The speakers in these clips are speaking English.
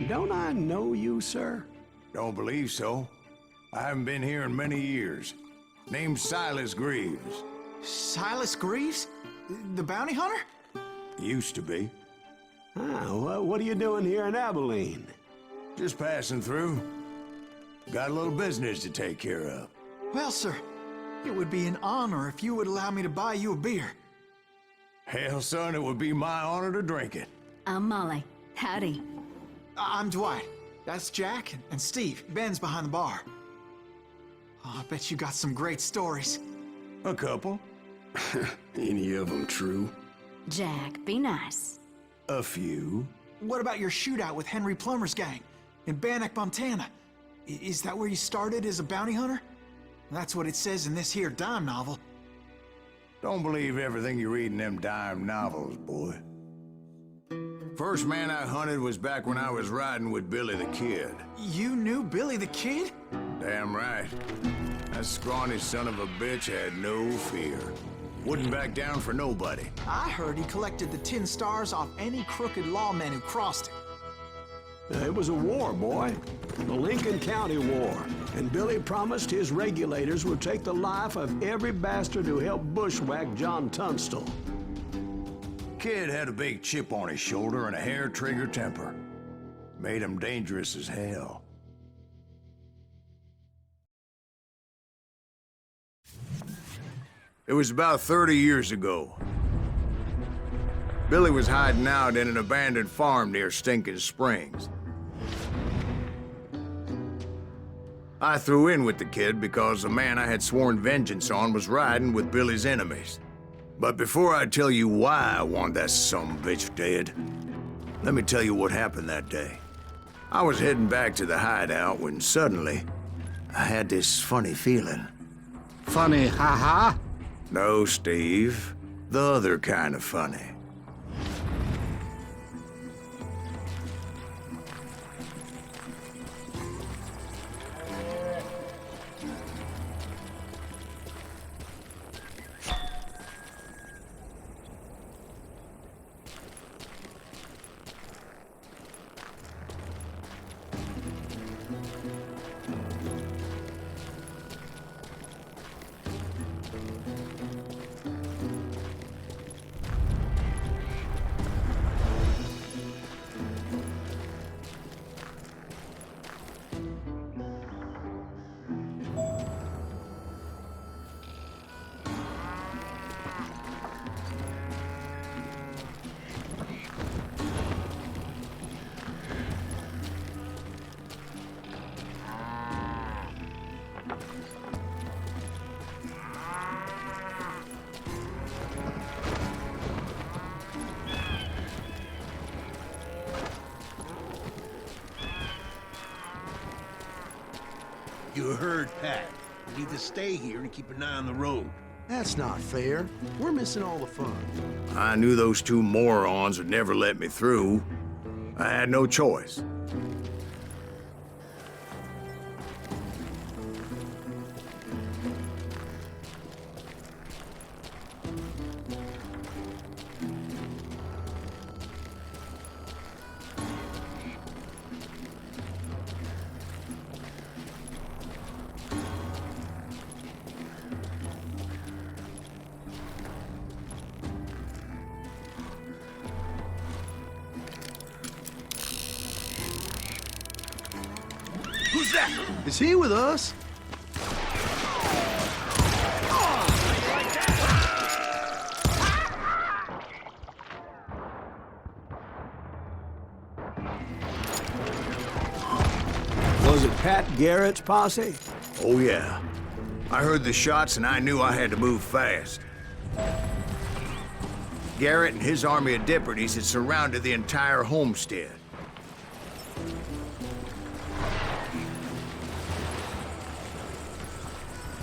don't I know you, sir? Don't believe so. I haven't been here in many years. Name's Silas Greaves. Silas Greaves? The bounty hunter? Used to be. Ah, well, what are you doing here in Abilene? Just passing through. Got a little business to take care of. Well, sir, it would be an honor if you would allow me to buy you a beer. Hell, son, it would be my honor to drink it. I'm Molly. Howdy. I'm Dwight. That's Jack and Steve. Ben's behind the bar. Oh, I bet you got some great stories. A couple. Any of them true? Jack, be nice. A few. What about your shootout with Henry Plummer's gang in Bannock, Montana? Is that where you started as a bounty hunter? That's what it says in this here dime novel. Don't believe everything you read in them dime novels, boy. First man I hunted was back when I was riding with Billy the Kid. You knew Billy the Kid? Damn right. That scrawny son of a bitch had no fear. Wouldn't back down for nobody. I heard he collected the 10 stars off any crooked lawmen who crossed him. It was a war, boy. The Lincoln County War. And Billy promised his regulators would take the life of every bastard who helped bushwhack John Tunstall. Kid had a big chip on his shoulder and a hair-trigger temper. Made him dangerous as hell. It was about 30 years ago. Billy was hiding out in an abandoned farm near Stinking Springs. I threw in with the kid because the man I had sworn vengeance on was riding with Billy's enemies. But before I tell you why I want that sumbitch dead, let me tell you what happened that day. I was heading back to the hideout when suddenly I had this funny feeling. Funny, haha? No, Steve. The other kind of funny. You heard Pat. We need to stay here and keep an eye on the road. That's not fair. We're missing all the fun. I knew those two morons would never let me through. I had no choice. Who's that? Is he with us? Was it Pat Garrett's posse? Oh, yeah. I heard the shots and I knew I had to move fast. Garrett and his army of deputies had surrounded the entire homestead.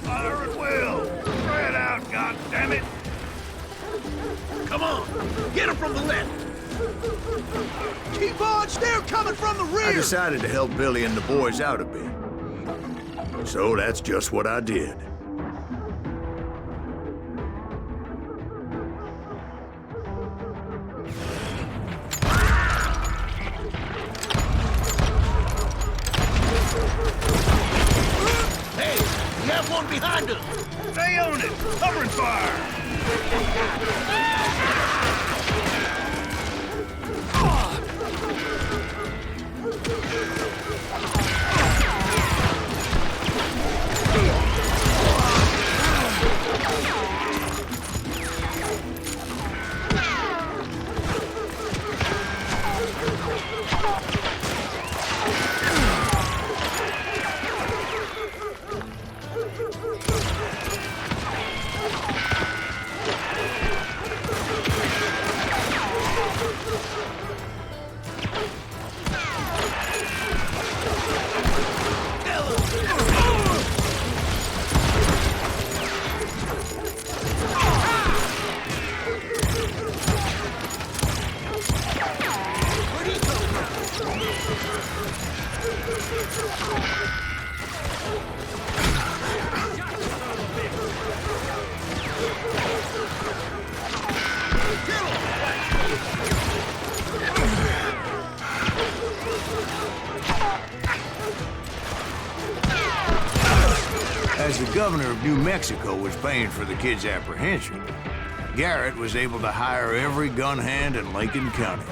Fire at will! Spread out, goddammit! Come on! Get him from the left! Keep on! They're coming from the rear! I decided to help Billy and the boys out a bit. So that's just what I did. one behind us! Stay on it! Covering fire! As the governor of New Mexico was paying for the kid's apprehension, Garrett was able to hire every gun hand in Lincoln County.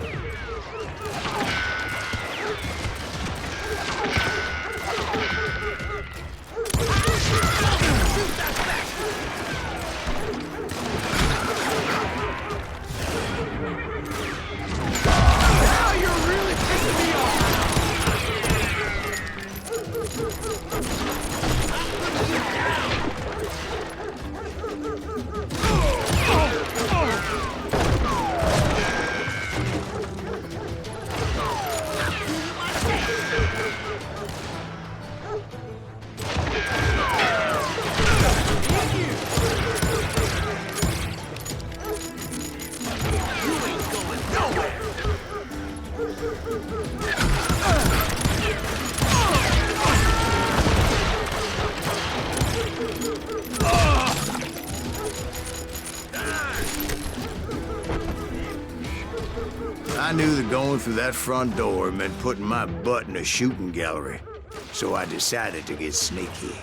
I knew that going through that front door meant putting my butt in a shooting gallery, so I decided to get sneaky.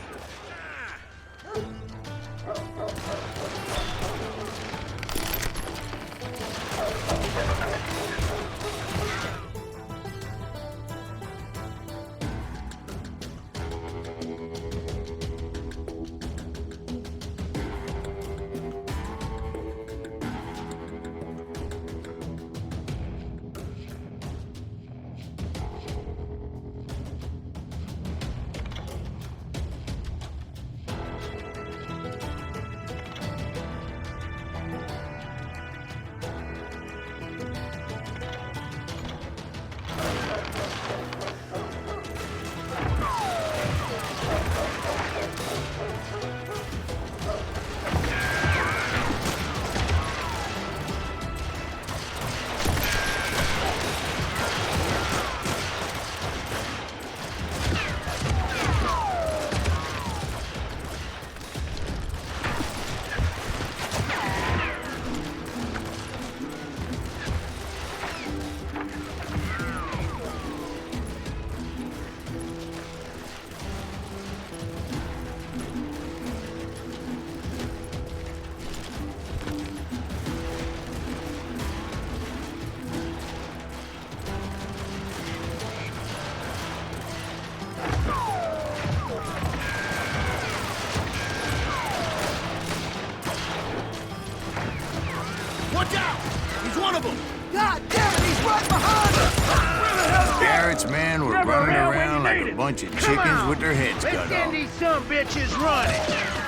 Watch out! He's one of them! God damn it, he's right behind us! Garrett's men were running around like a bunch of chickens with their heads cut Let's get off. these some bitches running!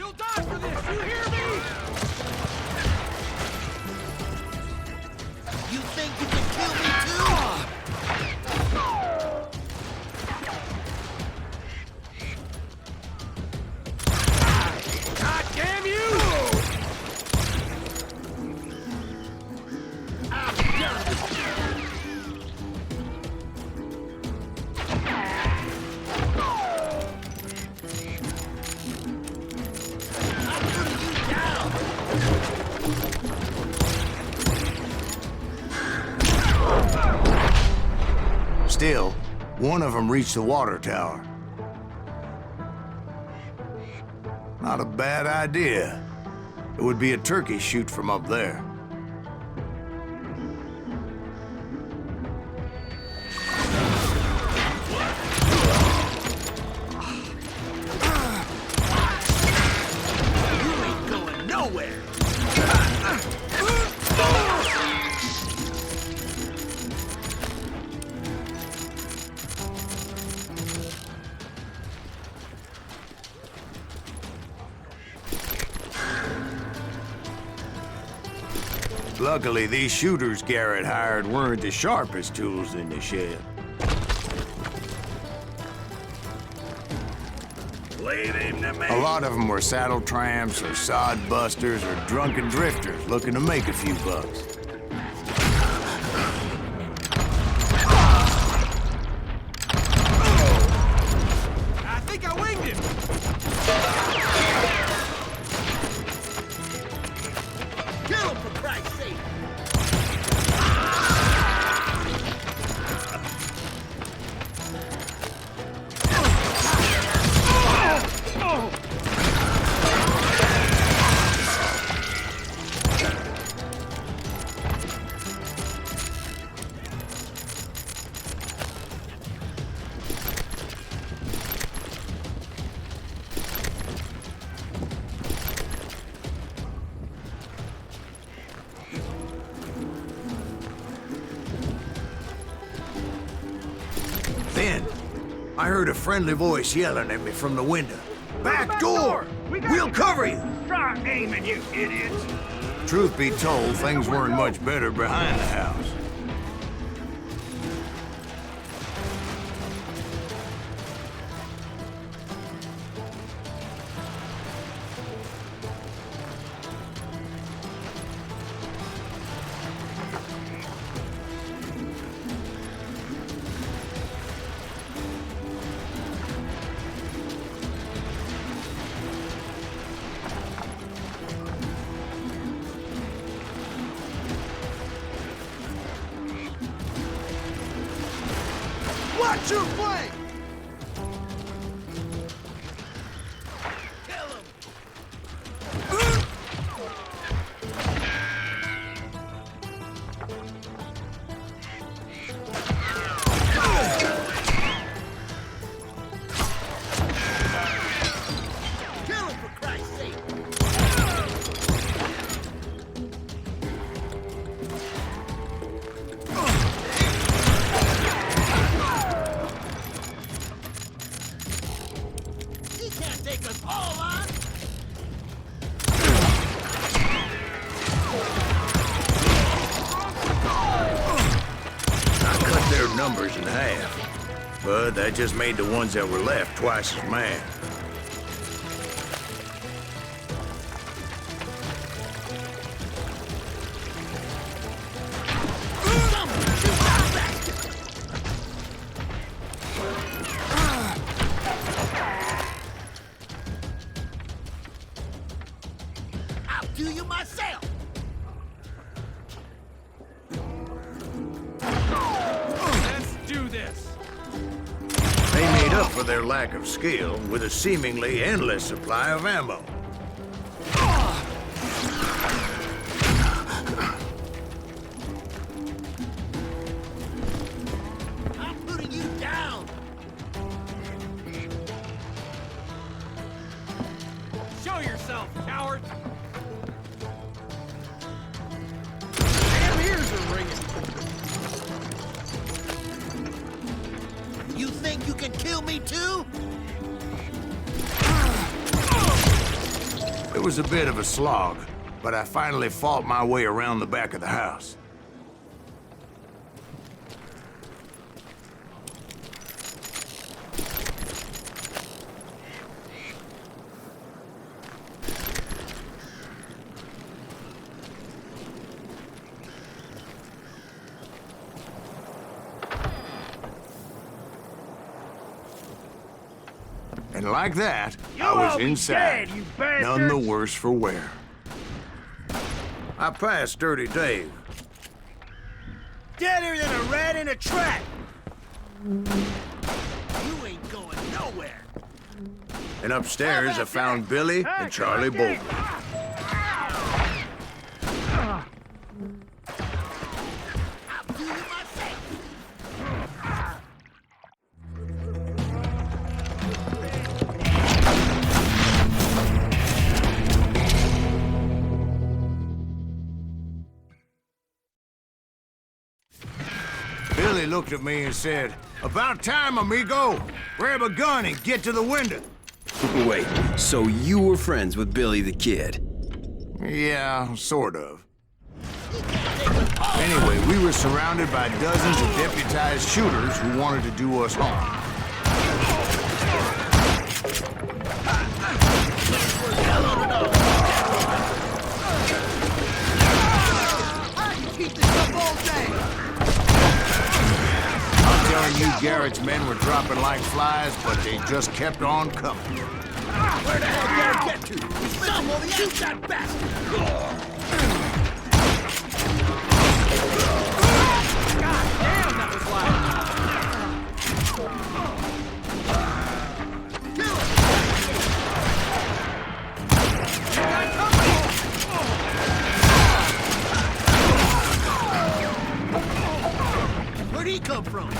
You'll die for this, you hear me? You think you can kill me too? God damn you! Still, one of them reached the water tower. Not a bad idea. It would be a turkey shoot from up there. You ain't going nowhere. Luckily, these shooters Garrett hired weren't the sharpest tools in the shed. Leave him to me. A lot of them were saddle tramps or sod busters or drunken drifters looking to make a few bucks. I think I winged him! Kill him, for Christ's sake! Then, I heard a friendly voice yelling at me from the window. Back door! We'll cover you! Try aiming, you idiots. Truth be told, things weren't much better behind the house. Watch your flank! Kill him! Kill him, for Christ's sake! He can't take us all on! I cut their numbers in half, but that just made the ones that were left twice as mad. Someone shoot that bastard! I'll do you myself! Let's do this! They made up for their lack of skill with a seemingly endless supply of ammo. I'm putting you down! Show yourself, coward! Damn ears are ringing! You think you can kill me too? was a bit of a slog, but I finally fought my way around the back of the house. And like that, I was inside, none the worse for wear. I passed Dirty Dave. Deader than a rat in a trap! You ain't going nowhere! And upstairs, I found Billy and Charlie Bolton. I'll do you myself! Billy looked at me and said, "About time, amigo. Grab a gun and get to the window." Wait, so you were friends with Billy the Kid? Yeah, sort of. Anyway, we were surrounded by dozens of deputized shooters who wanted to do us harm. I can keep this up all day! I'm telling you, Garrett's men were dropping like flies, but they just kept on coming. Where the hell did I get to? Someone shoot that bastard! God damn, that was loud! Kill him! You got company! Where'd he come from?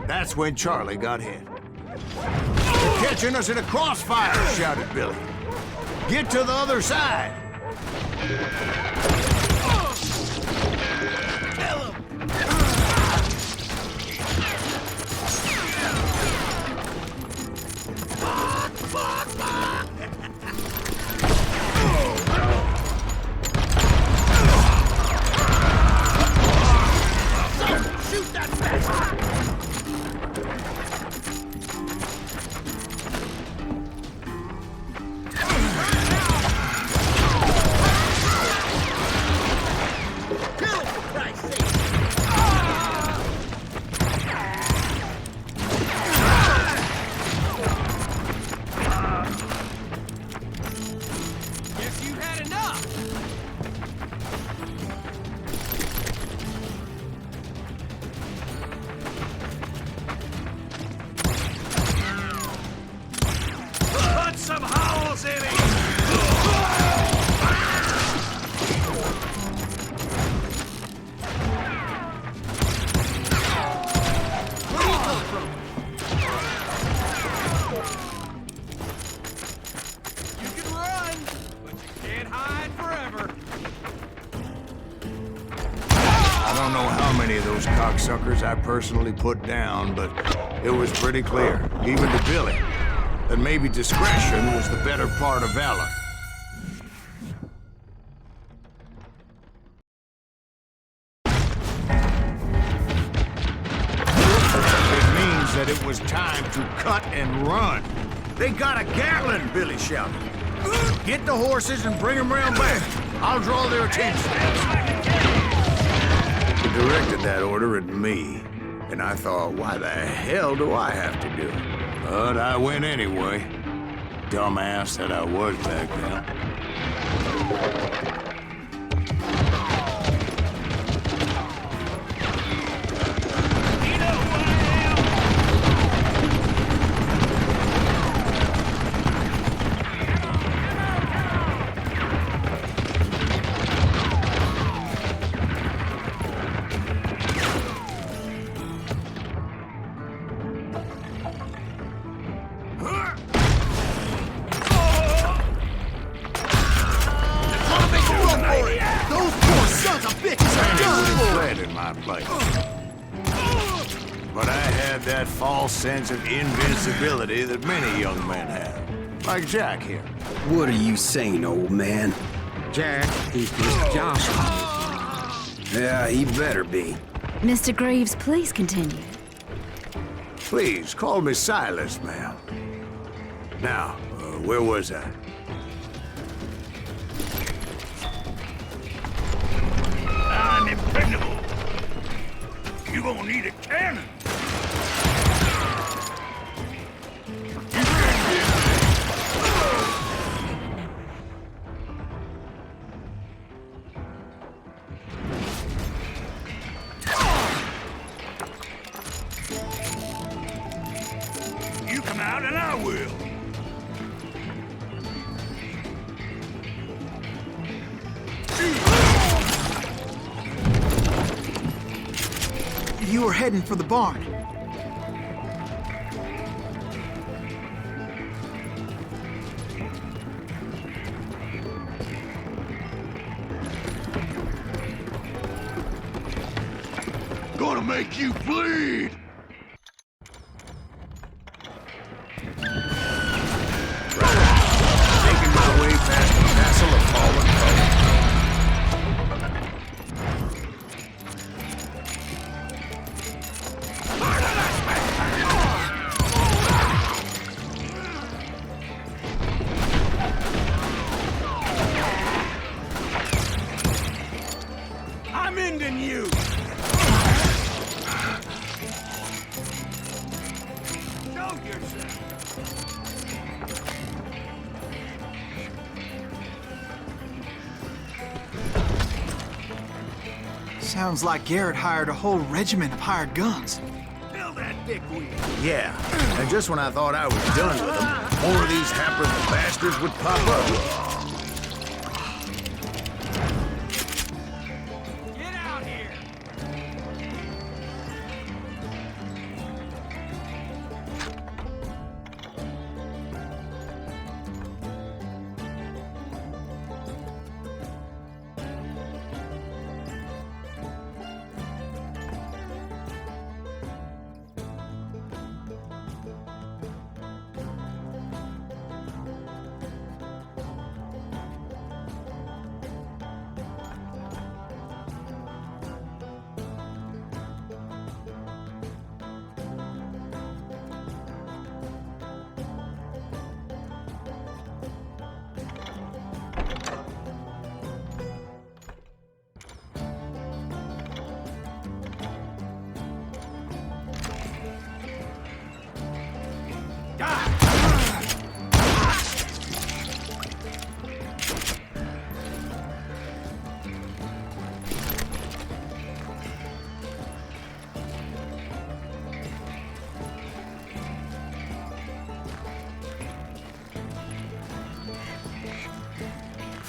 That's when Charlie got hit. "They're catching us in a crossfire," shouted Billy. "Get to the other side." Kill him! Shoot that bastard! Kill him, for Christ's sake! Guess you had enough! Put some holes in it! Where'd he come from? You can run, but you can't hide forever. I don't know how many of those cocksuckers I personally put down, but it was pretty clear, even to Billy, that maybe discretion was the better part of valor. It means that it was time to cut and run. "They got a Gatling," Billy shouted. "Get the horses and bring them round back. I'll draw their attention." He directed that order at me, and I thought, why the hell do I have to do it? But I went anyway. Dumbass that I was back then. my place. But I had that false sense of invincibility that many young men have. Like Jack here. What are you saying, old man? Jack is Mr. Joshua. Yeah, he better be. Mr. Greaves, please continue. Please, call me Silas, ma'am. Now, where was I? I'm impregnable. You gonna need a cannon. You come out and I will. You were heading for the barn. Gonna make you bleed. Making my way past the castle of fallen foes. I'm ending you! Show yourself! Sounds like Garrett hired a whole regiment of hired guns. Fill that dickweed! Yeah, and just when I thought I was done with them, more of these hampered bastards would pop up. Get out here!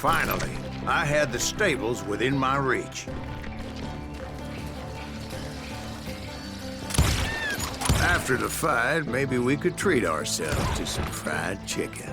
Finally, I had the stables within my reach. After the fight, maybe we could treat ourselves to some fried chicken.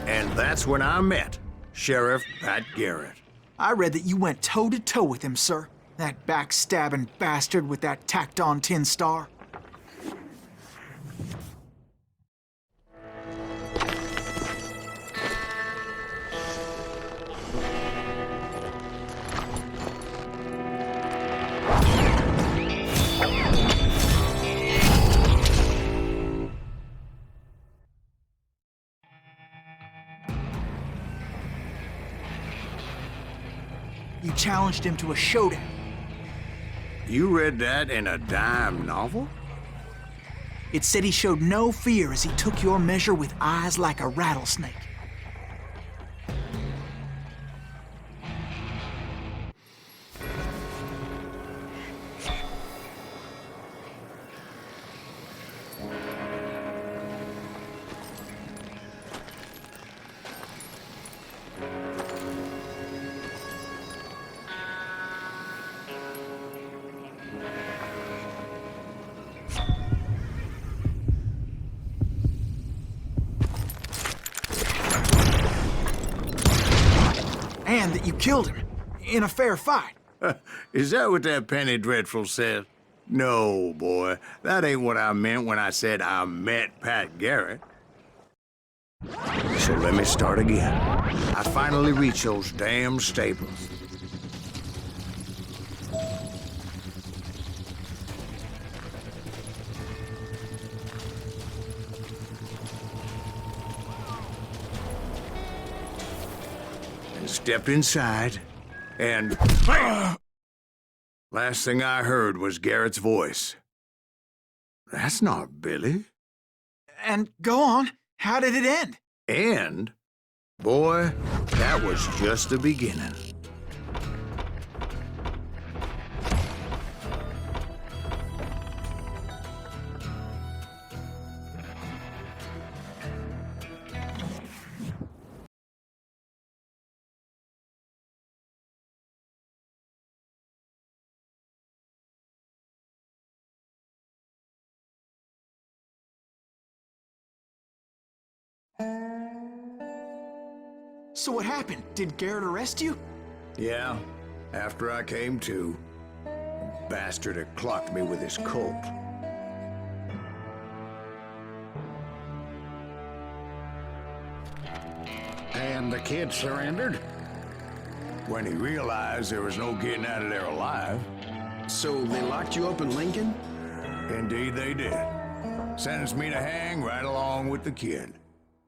And that's when I met Sheriff Pat Garrett. I read that you went toe-to-toe with him, sir. That backstabbing bastard with that tacked-on tin star. You challenged him to a showdown. You read that in a dime novel? It said he showed no fear as he took your measure with eyes like a rattlesnake. And that you killed him. In a fair fight. Is that what that Penny Dreadful said? No, boy. That ain't what I meant when I said I met Pat Garrett. So let me start again. I finally reached those damn stables. And stepped inside, and... Last thing I heard was Garrett's voice. That's not Billy. And go on. How did it end? And, boy, that was just the beginning. So what happened? Did Garrett arrest you? Yeah, after I came to, the bastard had clocked me with his Colt. And the kid surrendered? When he realized there was no getting out of there alive. So they locked you up in Lincoln? Indeed they did. Sentenced me to hang right along with the kid.